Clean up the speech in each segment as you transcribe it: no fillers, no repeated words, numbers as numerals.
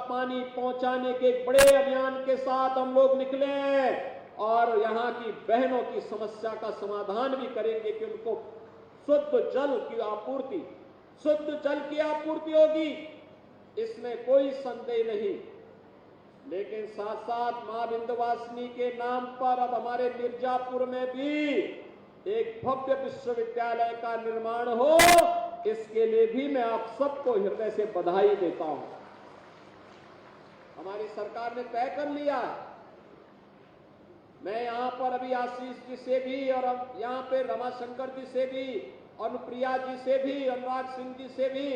पानी पहुंचाने के एक बड़े अभियान के साथ हम लोग निकले हैं और यहाँ की बहनों की समस्या का समाधान भी करेंगे कि उनको शुद्ध जल की आपूर्ति होगी, इसमें कोई संदेह नहीं। लेकिन साथ साथ मां विंध्यवासिनी के नाम पर अब हमारे मिर्जापुर में भी एक भव्य विश्वविद्यालय का निर्माण हो, इसके लिए भी मैं आप सबको हृदय से बधाई देता हूं। हमारी सरकार ने तय कर लिया। मैं यहां पर अभी आशीष जी से भी और यहां पे रमाशंकर जी से भी, अनुप्रिया जी से भी, अनुराग सिंह जी से भी,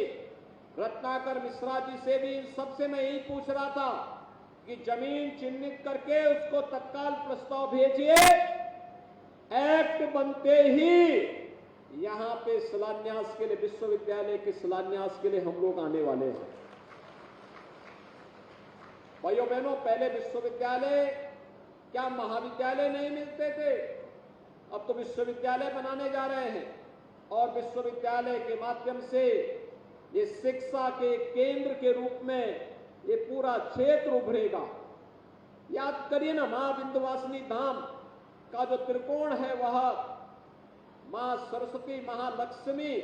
रत्नाकर मिश्रा जी से भी, इन सबसे मैं यही पूछ रहा था कि जमीन चिन्हित करके उसको तत्काल प्रस्ताव भेजिए। एक्ट बनते ही यहां पे शिलान्यास के लिए, विश्वविद्यालय के शिलान्यास के लिए हम लोग आने वाले हैं। भाइयों बहनों, पहले विश्वविद्यालय क्या महाविद्यालय नहीं मिलते थे? अब तो विश्वविद्यालय बनाने जा रहे हैं और विश्वविद्यालय के माध्यम से ये शिक्षा के केंद्र के रूप में ये पूरा क्षेत्र उभरेगा। याद करिए ना, मां विंध्यवासिनी धाम का जो त्रिकोण है वह मां सरस्वती, महालक्ष्मी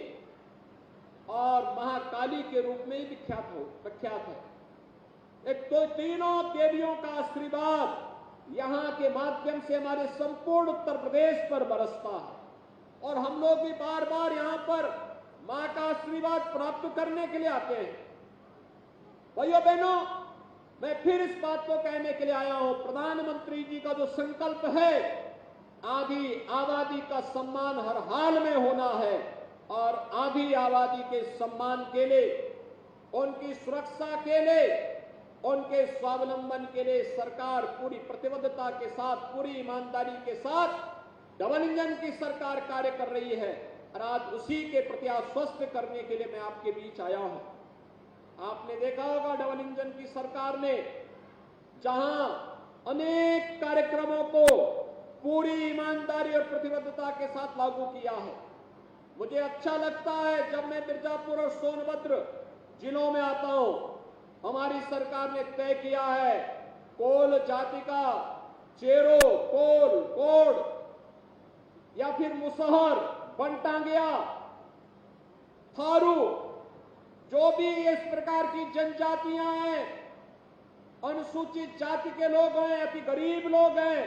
और महाकाली के रूप में ही प्रख्यात है। एक तो तीनों देवियों का आशीर्वाद यहां के माध्यम से हमारे संपूर्ण उत्तर प्रदेश पर बरसता है और हम लोग भी बार बार यहां पर मां का आशीर्वाद प्राप्त करने के लिए आते हैं। भाइयों बहनों, मैं फिर इस बात को कहने के लिए आया हूं, प्रधानमंत्री जी का जो संकल्प है, आधी आबादी का सम्मान हर हाल में होना है और आधी आबादी के सम्मान के लिए, उनकी सुरक्षा के लिए, उनके स्वावलंबन के लिए सरकार पूरी प्रतिबद्धता के साथ, पूरी ईमानदारी के साथ डबल इंजन की सरकार कार्य कर रही है और आज उसी के प्रति आश्वस्त करने के लिए मैं आपके बीच आया हूं। आपने देखा होगा डबल इंजन की सरकार ने जहां अनेक कार्यक्रमों को पूरी ईमानदारी और प्रतिबद्धता के साथ लागू किया है। मुझे अच्छा लगता है जब मैं मिर्जापुर और सोनभद्र जिलों में आता हूं, हमारी सरकार ने तय किया है कोल जाति का चेरो, कोल, कोड या फिर मुसहर, बनटांगिया, थारू, जो भी इस प्रकार की जनजातियां हैं, अनुसूचित जाति के लोग हैं, अति गरीब लोग हैं,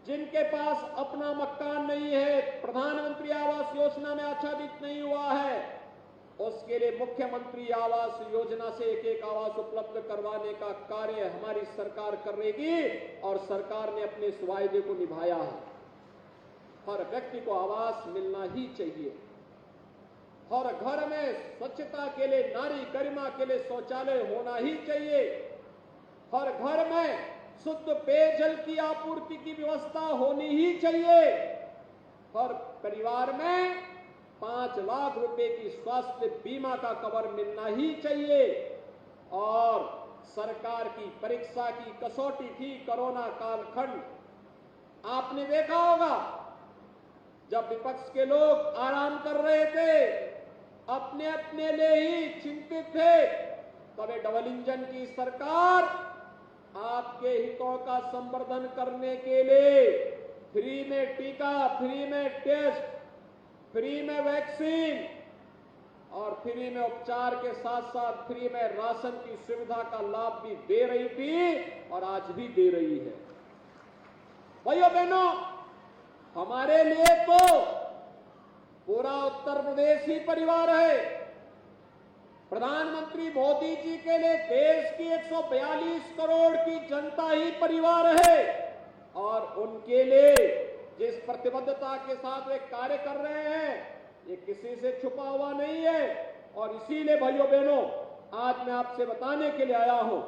जिनके पास अपना मकान नहीं है, प्रधानमंत्री आवास योजना में आच्छादित नहीं हुआ है, उसके लिए मुख्यमंत्री आवास योजना से एक एक आवास उपलब्ध करवाने का कार्य हमारी सरकार करेगी और सरकार ने अपने इस वायदे को निभाया है। हर व्यक्ति को आवास मिलना ही चाहिए। हर घर में स्वच्छता के लिए, नारी गरिमा के लिए शौचालय होना ही चाहिए। हर घर में शुद्ध पेयजल की आपूर्ति की व्यवस्था होनी ही चाहिए। हर परिवार में 5 लाख रुपए की स्वास्थ्य बीमा का कवर मिलना ही चाहिए। और सरकार की परीक्षा की कसौटी थी कोरोना कालखंड। आपने देखा होगा जब विपक्ष के लोग आराम कर रहे थे, अपने अपने लिए ही चिंतित थे, तब डबल इंजन की सरकार आपके हितों का संवर्धन करने के लिए फ्री में टीका, फ्री में टेस्ट, फ्री में वैक्सीन और फ्री में उपचार के साथ साथ फ्री में राशन की सुविधा का लाभ भी दे रही थी और आज भी दे रही है। भाइयों बहनों, हमारे लिए तो पूरा उत्तर प्रदेश ही परिवार है। प्रधानमंत्री मोदी जी के लिए देश की 142 करोड़ की जनता ही परिवार है और उनके लिए जिस प्रतिबद्धता के साथ वे कार्य कर रहे हैं, ये किसी से छुपा हुआ नहीं है। और इसीलिए भाइयों बहनों, आज मैं आपसे बताने के लिए आया हूं,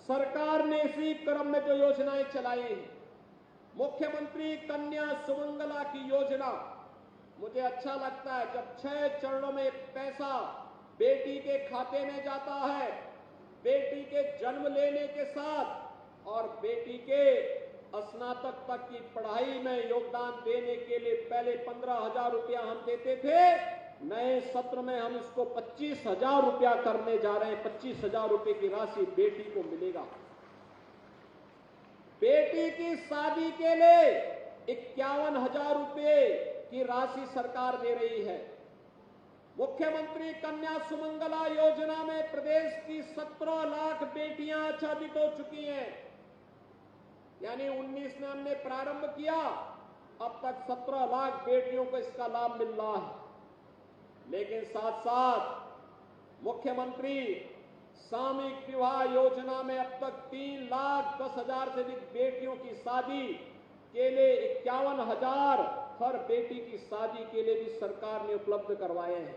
सरकार ने इसी क्रम में जो योजनाएं चलाई हैं, मुख्यमंत्री कन्या सुमंगला की योजना, मुझे अच्छा लगता है जब 6 चरणों में पैसा बेटी के खाते में जाता है, बेटी के जन्म लेने के साथ और बेटी के स्नातक तक की पढ़ाई में योगदान देने के लिए पहले 15,000 रुपया हम देते थे, नए सत्र में हम इसको 25,000 रुपया करने जा रहे हैं। 25,000 रुपए की राशि बेटी को मिलेगा। बेटी की शादी के लिए 51,000 रुपए की राशि सरकार दे रही है। मुख्यमंत्री कन्या सुमंगला योजना में प्रदेश की 17 लाख बेटियां आच्छादित हो चुकी हैं। यानी 19 में हमने प्रारंभ किया, अब तक 17 लाख बेटियों को इसका लाभ मिल रहा है। लेकिन साथ साथ मुख्यमंत्री सामूहिक विवाह योजना में अब तक 3,10,000 से अधिक बेटियों की शादी के लिए 51,000 हर बेटी की शादी के लिए भी सरकार ने उपलब्ध करवाए हैं।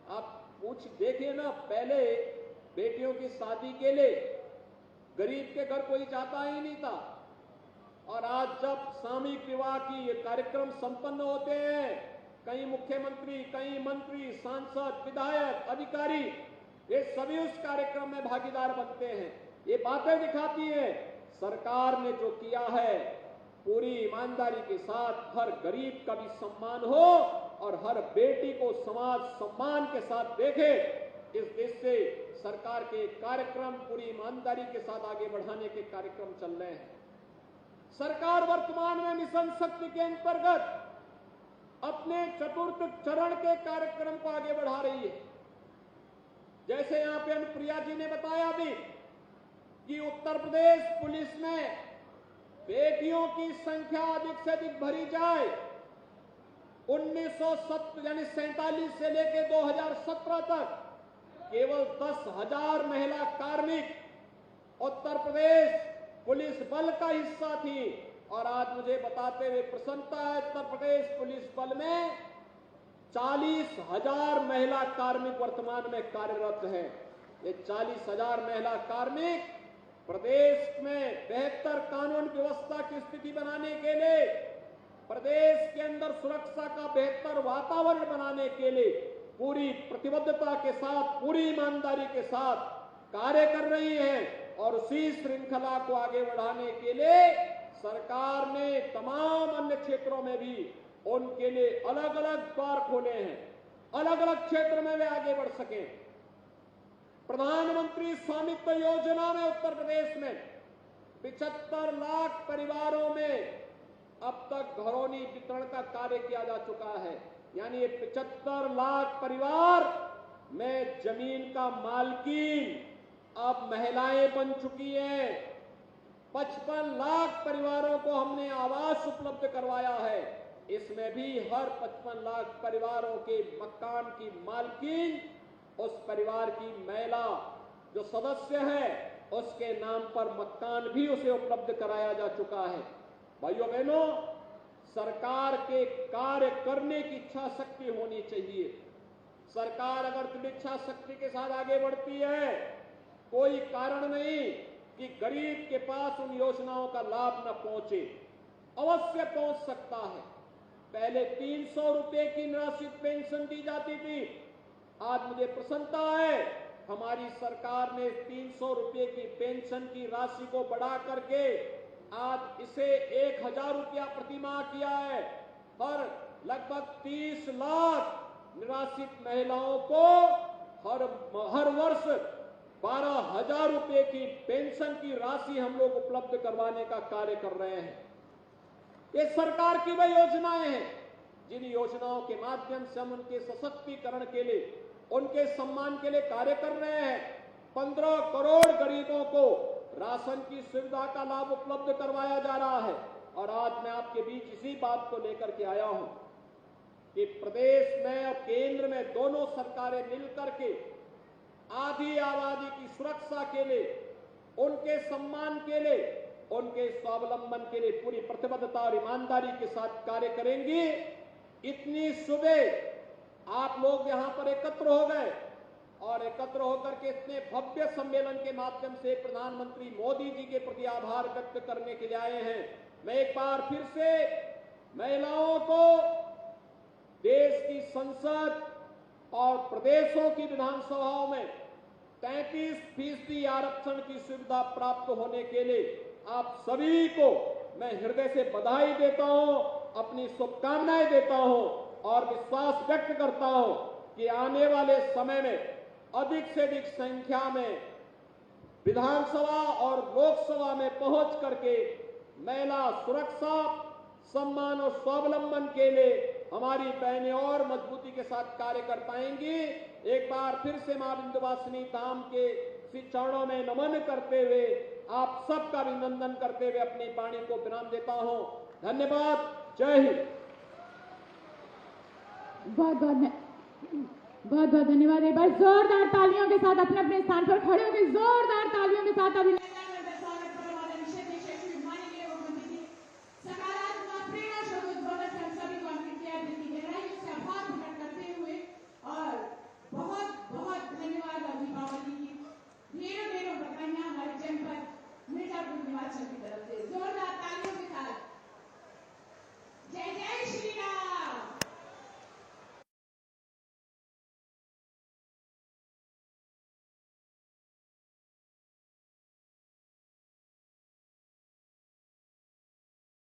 आप कुछ देखिए ना, पहले बेटियों की शादी के लिए गरीब के घर कोई जाता ही नहीं था, और आज जब सामूहिक विवाह की ये कार्यक्रम संपन्न होते हैं, कई मुख्यमंत्री, कई मंत्री, सांसद, विधायक, अधिकारी, ये सभी उस कार्यक्रम में भागीदार बनते हैं। ये बातें दिखाती है सरकार ने जो किया है पूरी ईमानदारी के साथ हर गरीब का भी सम्मान हो और हर बेटी को समाज सम्मान के साथ देखे। इस देश से सरकार के कार्यक्रम पूरी ईमानदारी के साथ आगे बढ़ाने के कार्यक्रम चल रहे हैं। सरकार वर्तमान में मिशन शक्ति के अंतर्गत अपने चतुर्थ चरण के कार्यक्रम को आगे बढ़ा रही है। जैसे यहां पे अनुप्रिया जी ने बताया भी कि उत्तर प्रदेश पुलिस में बेटियों की संख्या अधिक से अधिक भरी जाए। 1970 यानी 47 से लेकर 2017 तक केवल 10,000 महिला कार्मिक उत्तर प्रदेश पुलिस बल का हिस्सा थी, और आज मुझे बताते हुए प्रसन्नता है उत्तर प्रदेश पुलिस बल में 40,000 महिला कार्मिक वर्तमान में कार्यरत हैं। ये 40,000 महिला कार्मिक प्रदेश में बेहतर कानून व्यवस्था की स्थिति बनाने के लिए, प्रदेश के अंदर सुरक्षा का बेहतर वातावरण बनाने के लिए पूरी प्रतिबद्धता के साथ, पूरी ईमानदारी के साथ कार्य कर रही है। और उसी श्रृंखला को आगे बढ़ाने के लिए सरकार ने तमाम अन्य क्षेत्रों में भी उनके लिए अलग अलग द्वार खोले हैं, अलग अलग क्षेत्र में वे आगे बढ़ सकें। प्रधानमंत्री स्वामित्व योजना में उत्तर प्रदेश में 75 लाख परिवारों में अब तक घरौनी वितरण का कार्य किया जा चुका है। यानी ये 75 लाख परिवार में जमीन का मालकीन अब महिलाएं बन चुकी हैं। 55 लाख परिवारों को हमने आवास उपलब्ध करवाया है। इसमें भी हर 55 लाख परिवारों के मकान की मालकीन उस परिवार की महिला जो सदस्य है उसके नाम पर मकान भी उसे उपलब्ध कराया जा चुका है। भाइयों बहनों, सरकार के कार्य करने की इच्छा शक्ति होनी चाहिए। सरकार अगर दृढ़ इच्छा शक्ति के साथ आगे बढ़ती है, कोई कारण नहीं कि गरीब के पास उन योजनाओं का लाभ न पहुंचे। अवश्य पहुंच सकता है। पहले 300 रुपए की निराश्रित पेंशन दी जाती थी। आज मुझे प्रसन्नता है हमारी सरकार ने 300 रुपए की पेंशन की राशि को बढ़ा करके आज इसे 1,000 रुपया प्रतिमाह किया है। हर लगभग 30 लाख निराश्रित महिलाओं को हर वर्ष 12,000 रुपए की पेंशन की राशि हम लोग उपलब्ध करवाने का कार्य कर रहे हैं। ये सरकार की वही योजनाएं हैं जिन योजनाओं के माध्यम से हम उनके सशक्तिकरण के लिए, उनके सम्मान के लिए कार्य कर रहे हैं। 15 करोड़ गरीबों को राशन की सुविधा का लाभ उपलब्ध करवाया जा रहा है। और आज मैं आपके बीच इसी बात को लेकर के आया हूं कि प्रदेश में और केंद्र में दोनों सरकारें मिलकर के आधी आबादी की सुरक्षा के लिए, उनके सम्मान के लिए, उनके स्वावलंबन के लिए पूरी प्रतिबद्धता और ईमानदारी के साथ कार्य करेंगी। इतनी सुबह आप लोग यहां पर एकत्र हो गए और एकत्र होकर के इतने भव्य सम्मेलन के माध्यम से प्रधानमंत्री मोदी जी के प्रति आभार व्यक्त करने के लिए आए हैं। मैं एक बार फिर से महिलाओं को देश की संसद और प्रदेशों की विधानसभाओं में 33% आरक्षण की सुविधा प्राप्त होने के लिए आप सभी को मैं हृदय से बधाई देता हूं, अपनी शुभकामनाएं देता हूं और विश्वास व्यक्त करता हूं कि आने वाले समय में अधिक से अधिक संख्या में विधानसभा और लोकसभा में पहुंच करके महिला सुरक्षा, सम्मान और स्वावलंबन के लिए हमारी बहनें और मजबूती के साथ कार्य कर पाएंगी। एक बार फिर से मां विंध्यवासिनी धाम के श्री चरणों में नमन करते हुए आप सबका अभिनंदन करते हुए अपनी वाणी को विराम देता हूं। धन्यवाद। जय हिंद। बहुत बहुत धन्यवाद। एक बार जोरदार तालियों के साथ अपने अपने स्थान पर खड़े होकर जोरदार तालियों के साथ अभिनंदन।